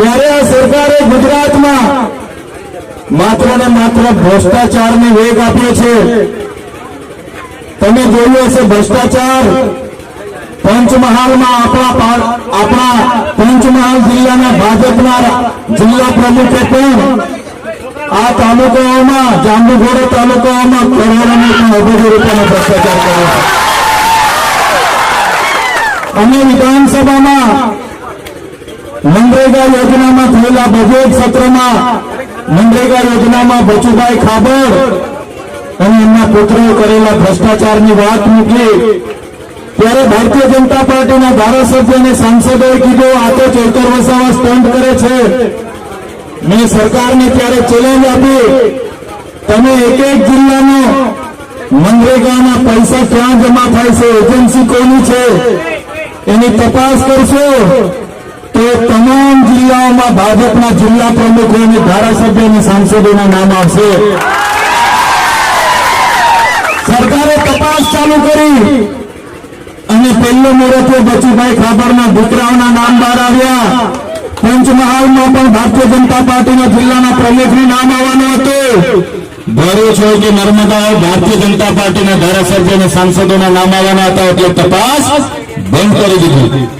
ત્યારે આ સરકારે ગુજરાતમાં માત્ર ને માત્ર ભ્રષ્ટાચારને વેગ આપ્યો છે। તમે જોયું હશે ભ્રષ્ટાચાર પંચમહાલમાં આપણા પંચમહાલ જિલ્લાના ભાજપના જિલ્લા પ્રમુખે પણ આ તાલુકાઓમાં જાંબુઘોડા તાલુકાઓમાં કરોડોની અબજો રૂપિયાનો ભ્રષ્ટાચાર કર્યો છે। અને વિધાનસભામાં મનરેગા યોજનામાં થયેલા બજેટ સત્રમાં મનરેગા યોજનામાં બચુભાઈ ખાબર અને એમના પુત્રોએ કરેલા ભ્રષ્ટાચારની વાત મૂકી ત્યારે ભારતીય જનતા પાર્ટીના ધારાસભ્ય અને સાંસદોએ કીધું આ તો ચૈતર વસાવા સ્ટન્ટ કરે છે। મેં સરકારને ત્યારે ચેલેન્જ આપી, તમે એક એક જિલ્લાનો મનરેગાના પૈસા ક્યાં જમા થાય છે, એજન્સી કોની છે એની તપાસ કરશો તો તમામ જિલ્લાઓમાં ભાજપના જિલ્લા પ્રમુખો અને ધારાસભ્ય અને સાંસદોના નામ આવશે। સરકારે તપાસ ચાલુ કરી અને પહેલો મુહૂર્તે બચુભાઈ ખાબરના દીકરાઓના નામ બહાર આવ્યા। પંચમહાલમાં પણ ભારતીય જનતા પાર્ટીના જિલ્લાના પ્રમુખનું નામ આવવાનું હતું। ભરૂચ હોય કે નર્મદા હોય ભારતીય જનતા પાર્ટીના ધારાસભ્ય અને સાંસદોના નામ આવવાના હતા, એટલે તપાસ બંધ કરી દીધી।